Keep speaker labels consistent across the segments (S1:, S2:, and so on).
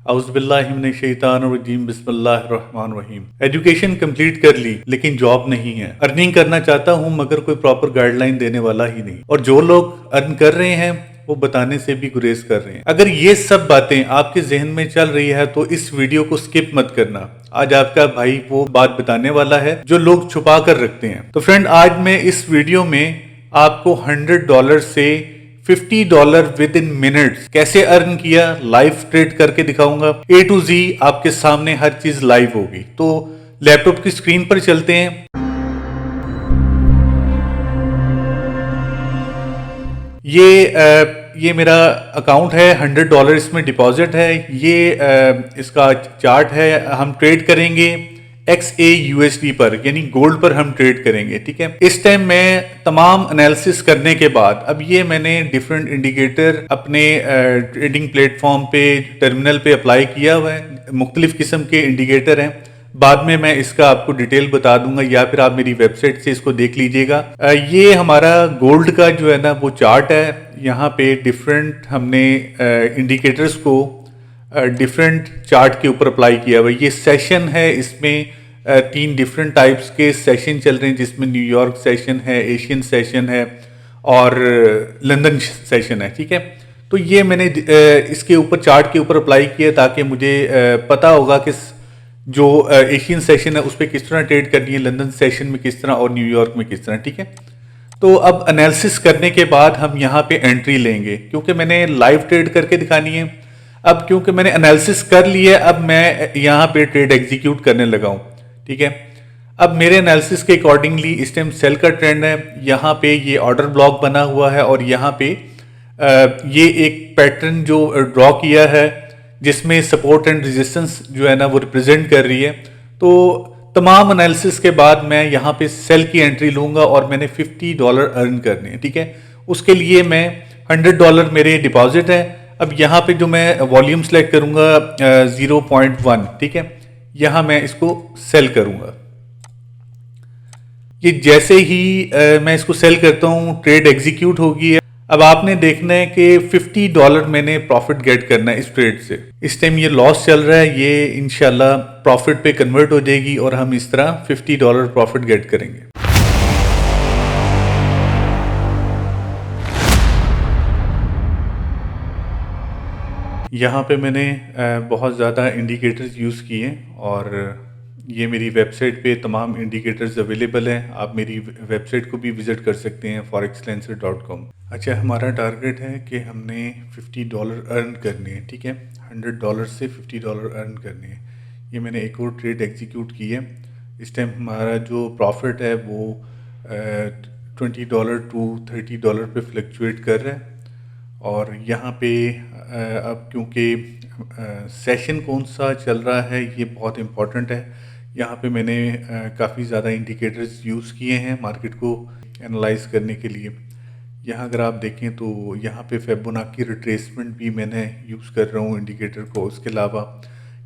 S1: औज़ुबिल्लाहिमिनश्शैतानिर्रजीम बिस्मिल्लाहिर्रहमानिर्रहीम। Education complete कर ली लेकिन जॉब नहीं है। अर्निंग करना चाहता हूँ मगर कोई प्रॉपर गाइडलाइन देने वाला ही नहीं, और जो लोग अर्न कर रहे हैं वो बताने से भी गुरेज कर रहे हैं। अगर ये सब बातें आपके जहन में चल रही है तो इस वीडियो को स्किप मत करना। आज आपका भाई वो बात बताने वाला है जो लोग छुपा कर रखते हैं। तो फ्रेंड, आज मैं इस वीडियो में आपको $100 से $50 विद इन मिनट्स कैसे अर्न किया लाइव ट्रेड करके दिखाऊंगा। A to Z आपके सामने हर चीज लाइव होगी। तो लैपटॉप की स्क्रीन पर चलते हैं। ये मेरा अकाउंट है, $100 इसमें डिपॉजिट है। ये इसका चार्ट है। हम ट्रेड करेंगे XAUSD पर, यानी गोल्ड पर हम ट्रेड करेंगे। ठीक है, इस टाइम मैं तमाम एनालिसिस करने के बाद अब ये मैंने डिफरेंट इंडिकेटर अपने ट्रेडिंग प्लेटफॉर्म पे, टर्मिनल पे अप्लाई किया हुआ है। मुख्तलिफ किस्म के इंडिकेटर हैं। बाद में मैं इसका आपको डिटेल बता दूंगा, या फिर आप मेरी वेबसाइट से इसको देख लीजिएगा। ये हमारा गोल्ड का जो है ना वो चार्ट है। यहाँ पे डिफरेंट हमने इंडिकेटर्स को डिफरेंट चार्ट के ऊपर अप्लाई किया हुआ। ये सेशन है, इसमें 3 डिफरेंट टाइप्स के सेशन चल रहे हैं, जिसमें न्यूयॉर्क सेशन है, एशियन सेशन है और लंदन सेशन है। ठीक है, तो ये मैंने इसके ऊपर चार्ट के ऊपर अप्लाई किया ताकि मुझे पता होगा कि जो एशियन सेशन है उस पर किस तरह ट्रेड करनी है, लंदन सेशन में किस तरह और न्यूयॉर्क में किस तरह। ठीक है, तो अब एनालिसिस करने के बाद हम यहाँ पे एंट्री लेंगे, क्योंकि मैंने लाइव ट्रेड करके दिखानी है। अब क्योंकि मैंने एनालिसिस कर लिया है, अब मैं यहाँ पे ट्रेड एग्जीक्यूट करने लगा हूँ। ठीक है, अब मेरे एनालिसिस के अकॉर्डिंगली इस टाइम सेल का ट्रेंड है। यहाँ पे ये ऑर्डर ब्लॉक बना हुआ है और यहाँ पे ये एक पैटर्न जो ड्रॉ किया है जिसमें सपोर्ट एंड रेजिस्टेंस जो है ना वो रिप्रेजेंट कर रही है। तो तमाम एनालिसिस के बाद मैं यहाँ पे सेल की एंट्री लूंगा और मैंने $50 अर्न करने हैं। ठीक है, उसके लिए मैं $100 मेरे डिपॉजिट है। अब यहाँ पे जो मैं वॉल्यूम सेलेक्ट करूंगा 0.1। ठीक है, यहाँ मैं इसको सेल करूंगा। ये जैसे ही मैं इसको सेल करता हूँ ट्रेड एग्जीक्यूट होगी। अब आपने देखना है कि $50 मैंने प्रॉफिट गेट करना है इस ट्रेड से। इस टाइम ये लॉस चल रहा है, ये इंशाल्लाह प्रॉफिट पे कन्वर्ट हो जाएगी और हम इस तरह $50 प्रॉफिट गेट करेंगे। यहाँ पे मैंने बहुत ज़्यादा इंडिकेटर्स यूज़ किए और ये मेरी वेबसाइट पे तमाम इंडिकेटर्स अवेलेबल हैं। आप मेरी वेबसाइट को भी विज़िट कर सकते हैं forexlenser.com। अच्छा, हमारा टारगेट है कि हमने $50 अर्न करने हैं। ठीक है, $100 से $50 अर्न करने हैं। ये मैंने एक और ट्रेड एग्जीक्यूट की है। इस टाइम हमारा जो प्रॉफिट है वो $20 to $30 पे फ्लक्चुएट कर रहा है। और यहाँ पे अब क्योंकि सेशन कौन सा चल रहा है ये बहुत इम्पॉर्टेंट है। यहाँ पे मैंने काफ़ी ज़्यादा इंडिकेटर्स यूज़ किए हैं मार्केट को एनालाइज करने के लिए। यहाँ अगर आप देखें तो यहाँ पे फिबोनाची रिट्रेसमेंट भी मैंने यूज़ कर रहा हूँ इंडिकेटर को। उसके अलावा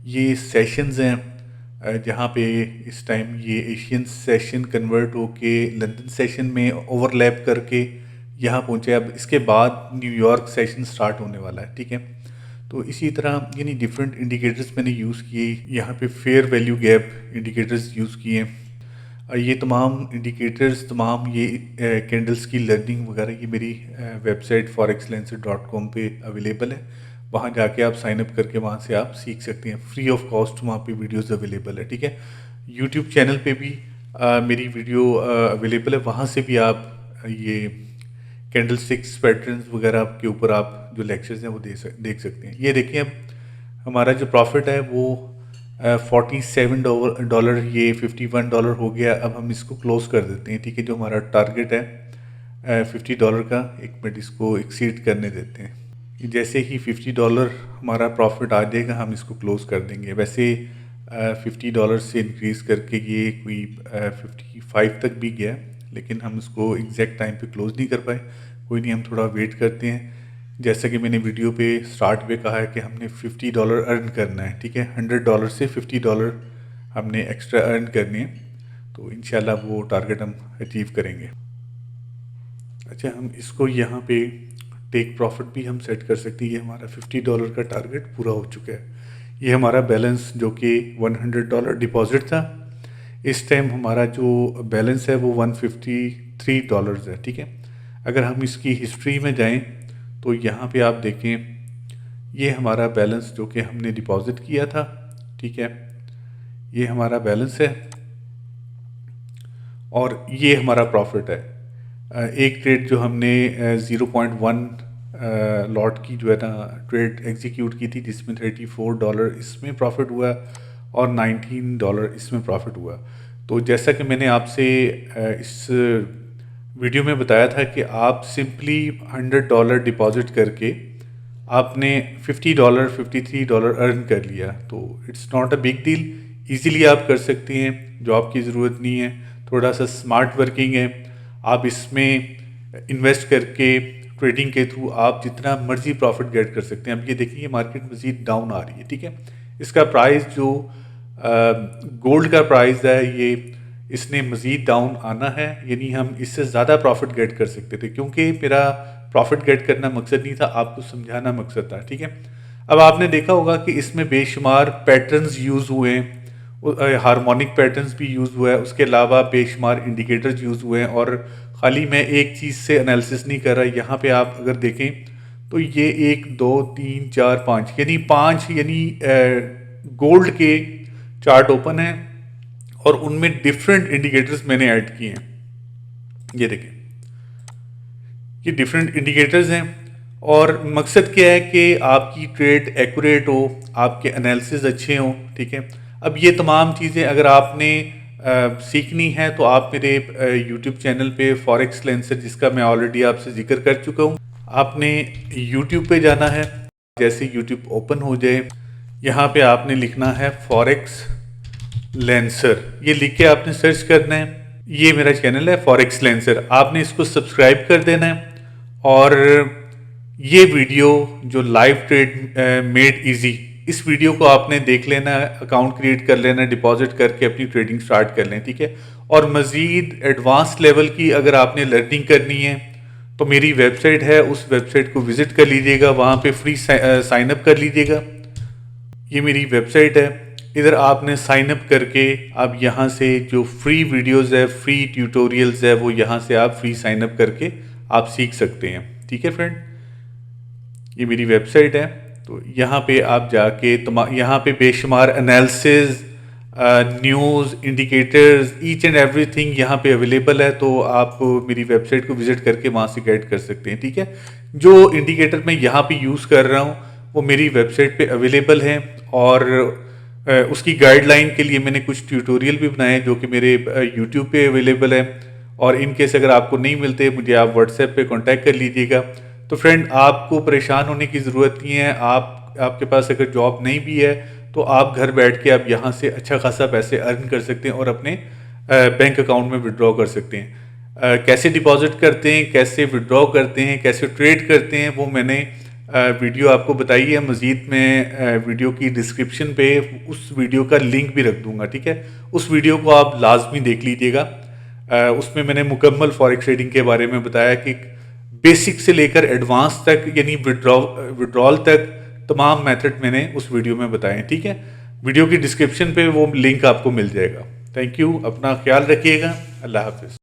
S1: ये सेशंस हैं जहाँ पे इस टाइम ये एशियन सेशन कन्वर्ट होके लंदन सेशन में ओवरलैप करके यहाँ पहुँचे। अब इसके बाद न्यूयॉर्क सेशन स्टार्ट होने वाला है। ठीक है, तो इसी तरह यानी डिफरेंट इंडिकेटर्स मैंने यूज़ किए। यहाँ पे fair value gap indicators use किए। ये तमाम इंडिकेटर्स, तमाम ये कैंडल्स की लर्निंग वगैरह ये मेरी वेबसाइट forexlenser.com पे अवेलेबल है। वहाँ जाके आप साइन अप करके वहाँ से आप सीख सकते हैं फ्री ऑफ कॉस्ट। वहाँ पे वीडियोस अवेलेबल है। ठीक है, यूट्यूब चैनल पे भी मेरी वीडियो अवेलेबल है। वहाँ से भी आप ये कैंडल स्टिक्स पैटर्न्स वगैरह के ऊपर आप जो लेक्चर्स हैं वो देख सकते हैं। ये देखिए, अब हमारा जो प्रॉफिट है वो $47, ये $51 हो गया। अब हम इसको क्लोज कर देते हैं। ठीक है, जो हमारा टारगेट है $50 का, एक मिनट इसको एक्सीड करने देते हैं। जैसे ही $50 हमारा प्रॉफिट आ जाएगा हम इसको क्लोज कर देंगे। वैसे $50 से इंक्रीज़ करके ये कोई 55 तक भी गया, लेकिन हम इसको एग्जैक्ट टाइम पे क्लोज नहीं कर पाए। कोई नहीं, हम थोड़ा वेट करते हैं। जैसा कि मैंने वीडियो पे स्टार्ट पे कहा है कि हमने $50 अर्न करना है। ठीक है, $100 से $50 हमने एक्स्ट्रा अर्न करने हैं। तो इंशाल्लाह वो टारगेट हम अचीव करेंगे। अच्छा, हम इसको यहाँ पे टेक प्रॉफिट भी हम सेट कर सकते हैं। ये हमारा $50 का टारगेट पूरा हो चुका है। ये हमारा बैलेंस जो कि $100 डिपॉजिट था। इस टाइम हमारा जो बैलेंस है वो $153 है, ठीक है। अगर हम इसकी हिस्ट्री में जाएं तो यहाँ पे आप देखें, ये हमारा बैलेंस जो कि हमने डिपॉजिट किया था, ठीक है, ये हमारा बैलेंस है और ये हमारा प्रॉफिट है। एक ट्रेड जो हमने 0.1 लॉट की जो है ना ट्रेड एग्जीक्यूट की थी, जिसमें $34 इसमें प्रॉफिट हुआ और $19 इसमें प्रॉफिट हुआ। तो जैसा कि मैंने आपसे इस वीडियो में बताया था कि आप सिंपली $100 डिपॉजिट करके आपने $50 $53 अर्न कर लिया, तो it's not a big deal, easily आप कर सकते हैं। जॉब की ज़रूरत नहीं है, थोड़ा सा स्मार्ट वर्किंग है। आप इसमें इन्वेस्ट करके ट्रेडिंग के थ्रू आप जितना मर्जी प्रॉफिट गेट कर सकते हैं। अब ये देखिए मार्केट मज़ीद डाउन आ रही है, ठीक है। इसका प्राइस जो गोल्ड का प्राइस है, ये इसने मज़ीद डाउन आना है, यानी हम इससे ज़्यादा प्रॉफिट गेट कर सकते थे, क्योंकि मेरा प्रॉफिट गेट करना मकसद नहीं था, आपको समझाना मकसद था, ठीक है। अब आपने देखा होगा कि इसमें बेशुमार पैटर्न्स यूज़ हुए हैं, हार्मोनिक पैटर्न्स भी यूज़ हुआ है, उसके अलावा बेशुमार इंडिकेटर्स यूज़ हुए हैं। और ख़ाली मैं एक चीज़ से एनालिसिस नहीं कर रहा, यहाँ पे आप अगर देखें तो ये 1 2 3 4 5 यानी 5 यानी गोल्ड के चार्ट ओपन है और उनमें डिफरेंट इंडिकेटर्स मैंने ऐड किए हैं। ये देखें, ये डिफरेंट इंडिकेटर्स हैं और मकसद क्या है कि आपकी ट्रेड एक्यूरेट हो, आपके एनालिसिस अच्छे हों, ठीक है। अब ये तमाम चीज़ें अगर आपने सीखनी है तो आप मेरे यूट्यूब चैनल पे फॉरेक्स लेंसर, जिसका मैं ऑलरेडी आपसे जिक्र कर चुका हूँ, आपने यूट्यूब पे जाना है। जैसे यूट्यूब ओपन हो जाए, यहाँ पे आपने लिखना है फॉरेक्स लेंसर, ये लिख के आपने सर्च करना है। ये मेरा चैनल है फॉरेक्स लेंसर, आपने इसको सब्सक्राइब कर देना है। और ये वीडियो जो लाइव ट्रेड मेड इजी, इस वीडियो को आपने देख लेना है, अकाउंट क्रिएट कर लेना, डिपॉजिट करके अपनी ट्रेडिंग स्टार्ट कर लें, ठीक है। और मज़ीद एडवांस लेवल की अगर आपने लर्निंग करनी है तो मेरी वेबसाइट है, उस वेबसाइट को विज़िट कर लीजिएगा, वहाँ पे फ्री साइन अप कर लीजिएगा। ये मेरी वेबसाइट है, इधर आपने साइन अप करके आप यहाँ से जो फ्री वीडियोस है, फ्री ट्यूटोरियल्स है, वो यहाँ से आप फ्री साइन अप करके आप सीख सकते हैं, ठीक है फ्रेंड। ये मेरी वेबसाइट है, तो यहाँ पे आप जाके यहाँ पे बेशुमार analysis, news, indicators, each and everything यहाँ पे अवेलेबल है। तो आप मेरी वेबसाइट को विजिट करके वहाँ से गाइड कर सकते हैं, ठीक है। जो इंडिकेटर मैं यहाँ पे यूज़ कर रहा हूँ वो मेरी वेबसाइट पे अवेलेबल है और उसकी गाइडलाइन के लिए मैंने कुछ ट्यूटोरियल भी बनाए हैं जो कि मेरे यूट्यूब पे अवेलेबल है। और इन केस अगर आपको नहीं मिलते, मुझे आप व्हाट्सएप पे कांटेक्ट कर लीजिएगा। तो फ्रेंड, आपको परेशान होने की ज़रूरत नहीं है। आपके पास अगर जॉब नहीं भी है तो आप घर बैठ के आप यहाँ से अच्छा खासा पैसे अर्न कर सकते हैं और अपने बैंक अकाउंट में विड्रॉ कर सकते हैं। कैसे डिपॉजिट करते हैं, कैसे विड्रॉ करते हैं, कैसे ट्रेड करते हैं, वो मैंने वीडियो आपको बताई है। मज़ीद मैं वीडियो की डिस्क्रिप्शन पे उस वीडियो का लिंक भी रख दूंगा, ठीक है। उस वीडियो को आप लाजमी देख लीजिएगा। उसमें मैंने मुकम्मल फॉरेक्स ट्रेडिंग के बारे में बताया कि बेसिक से लेकर एडवांस तक, यानी विड्रॉल तक तमाम मेथड मैंने उस वीडियो में बताए, ठीक है। वीडियो की डिस्क्रिप्शन पे वो लिंक आपको मिल जाएगा। थैंक यू, अपना ख्याल रखिएगा। अल्लाह हाफिज़।